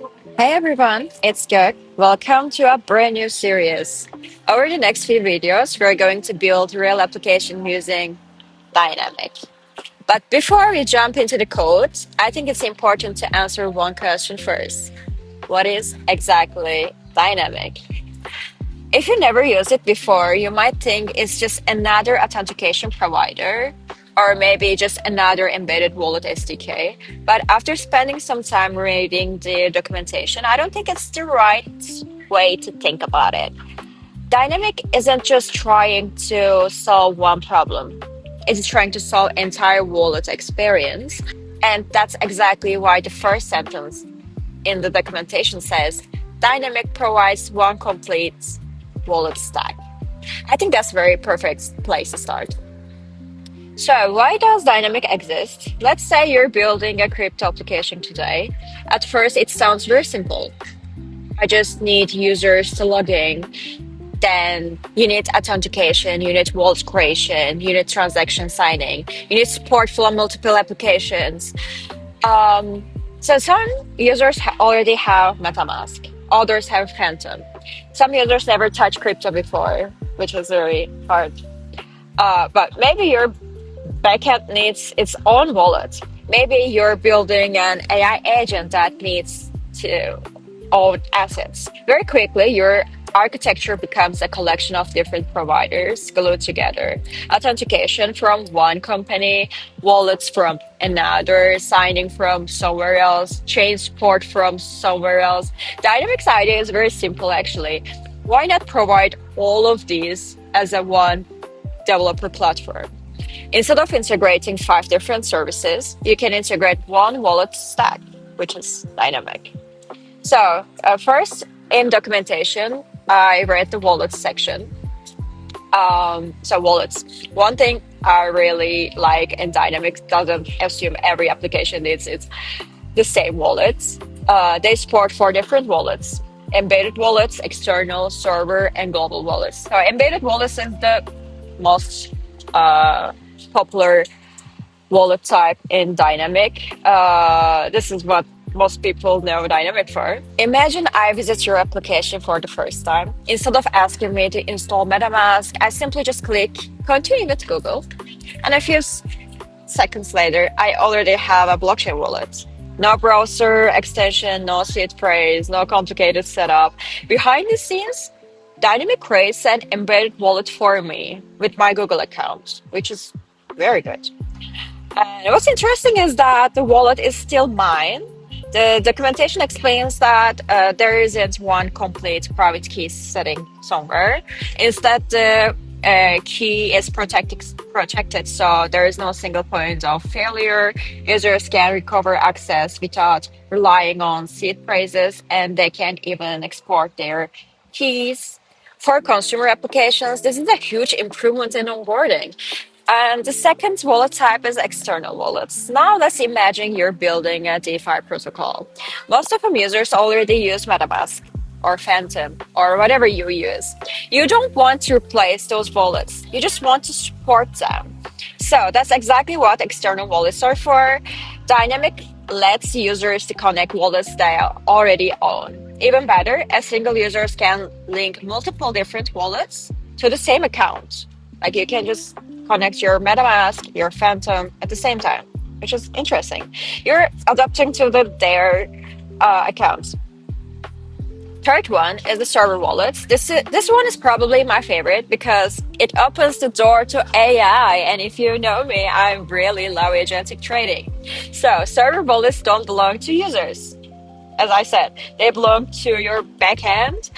Hey everyone, it's Gök. Welcome to a brand new series. Over the next few videos, we're going to build real application using Dynamic. But before we jump into the code, I think it's important to answer one question first. What is exactly Dynamic? If you never used it before, you might think it's just another authentication provider or maybe just another embedded wallet SDK. But after spending some time reading the documentation, I don't think it's the right way to think about it. Dynamic isn't just trying to solve one problem. It's trying to solve entire wallet experience. And that's exactly why the first sentence in the documentation says Dynamic provides one complete wallet stack. I think that's a very perfect place to start. So, why does Dynamic exist? Let's say you're building a crypto application today. At first, it sounds very simple. I just need users to log in. Then you need authentication, you need wallet creation, you need transaction signing, you need support for multiple applications. Um, so some users already have MetaMask, others have Phantom. Some users never touched crypto before, which is very hard. But maybe your backend needs its own wallet. Maybe you're building an AI agent that needs to own assets. Very quickly, your architecture becomes a collection of different providers glued together. Authentication from one company, wallets from another, signing from somewhere else, chain support from somewhere else. Dynamics idea is very simple actually. Why not provide all of these as a one developer platform? Instead of integrating five different services, you can integrate one wallet stack, which is Dynamic. So, first in documentation, I read the wallets section. So, wallets. One thing I really like in Dynamics doesn't assume every application needs it's the same wallets. They support four different wallets: embedded wallets, external, server, and global wallets. So, embedded wallets is the most popular wallet type in Dynamic. This is what most people know Dynamic for. Imagine I visit your application for the first time. Instead of asking me to install MetaMask, I simply just click continue with Google. And a few seconds later, I already have a blockchain wallet. No browser extension, no seed phrase, no complicated setup. Behind the scenes, Dynamic creates an embedded wallet for me with my Google account, which is very good. And what's interesting is that the wallet is still mine. The documentation explains that there isn't one complete private key setting somewhere. Instead, the key is protected, so there is no single point of failure. Users can recover access without relying on seed phrases, and they can even export their keys. For consumer applications, this is a huge improvement in onboarding. And the second wallet type is external wallets. Now let's imagine you're building a DeFi protocol. Most of them users already use MetaMask or Phantom or whatever you use. You don't want to replace those wallets. You just want to support them. So that's exactly what external wallets are for. Dynamic lets users to connect wallets they already own. Even better, a single users can link multiple different wallets to the same account. Like you can just connect your MetaMask, your Phantom at the same time, which is interesting. You're adapting to their accounts. Third one is the server wallets. This one is probably my favorite because it opens the door to AI. And if you know me, I really love agentic trading. So server wallets don't belong to users. As I said, they belong to your backend,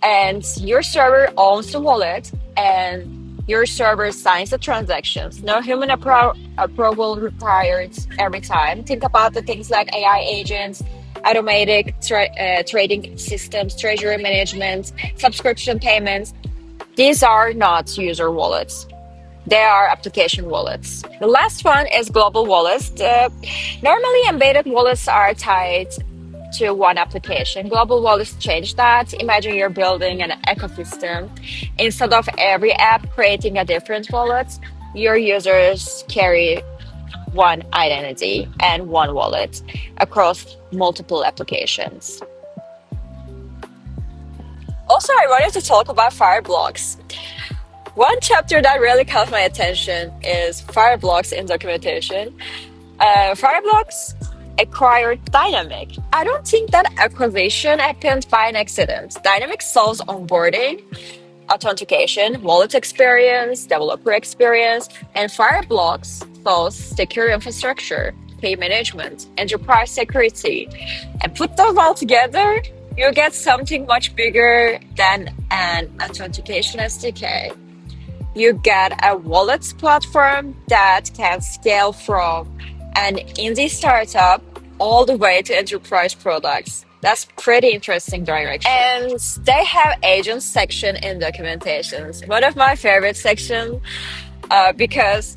and your server owns the wallet, and your server signs the transactions. No human approval required every time. Think about the things like AI agents, automatic trading systems, treasury management, subscription payments. These are not user wallets. They are application wallets. The last one is global wallets. Normally, embedded wallets are tied to one application. Global wallets change that. Imagine you're building an ecosystem. Instead of every app creating a different wallet, your users carry one identity and one wallet across multiple applications. Also, I wanted to talk about Fireblocks. One chapter that really caught my attention is Fireblocks in documentation. Fireblocks acquired Dynamic. I don't think that acquisition happened by an accident. Dynamic solves onboarding, authentication, wallet experience, developer experience, and Fireblocks solves secure infrastructure, pay management, enterprise security. And put those all together, you get something much bigger than an authentication SDK. You get a wallets platform that can scale from an indie startup all the way to enterprise products. That's pretty interesting direction. And they have agents section in documentations. One of my favorite sections because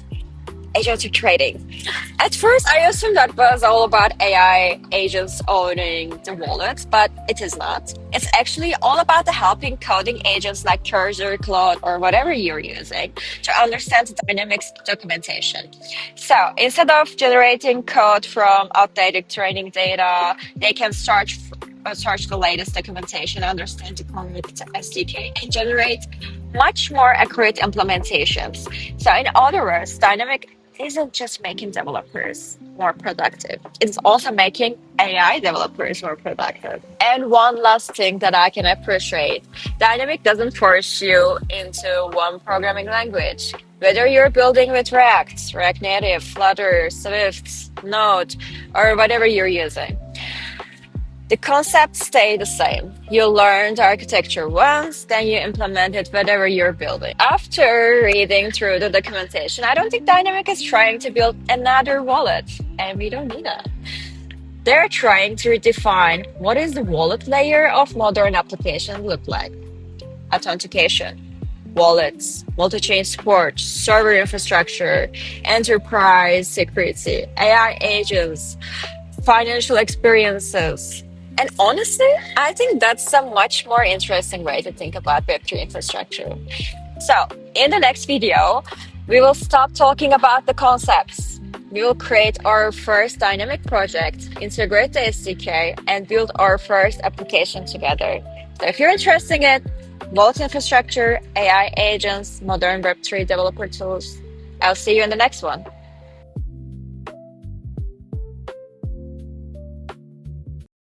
agents are trading. At first, I assumed that was all about AI agents owning the wallets, but it is not. It's actually all about the helping coding agents like Cursor, Claude, or whatever you're using to understand the dynamics documentation. So instead of generating code from outdated training data, they can search the latest documentation, understand the correct SDK, and generate much more accurate implementations. So in other words, Dynamic isn't just making developers more productive, it's also making AI developers more productive. And one last thing that I can appreciate, Dynamic doesn't force you into one programming language. Whether you're building with React Native, Flutter, Swift, Node, or whatever you're using, the concepts stay the same. You learn the architecture once, then you implement it whatever you're building. After reading through the documentation, I don't think Dynamic is trying to build another wallet, and we don't need that. They're trying to redefine what is the wallet layer of modern applications look like. Authentication, wallets, multi-chain support, server infrastructure, enterprise security, AI agents, financial experiences. And honestly, I think that's a much more interesting way to think about Web3 infrastructure. So, in the next video, we will stop talking about the concepts. We will create our first dynamic project, integrate the SDK, and build our first application together. So, if you're interested in wallet infrastructure, AI agents, modern Web3 developer tools, I'll see you in the next one.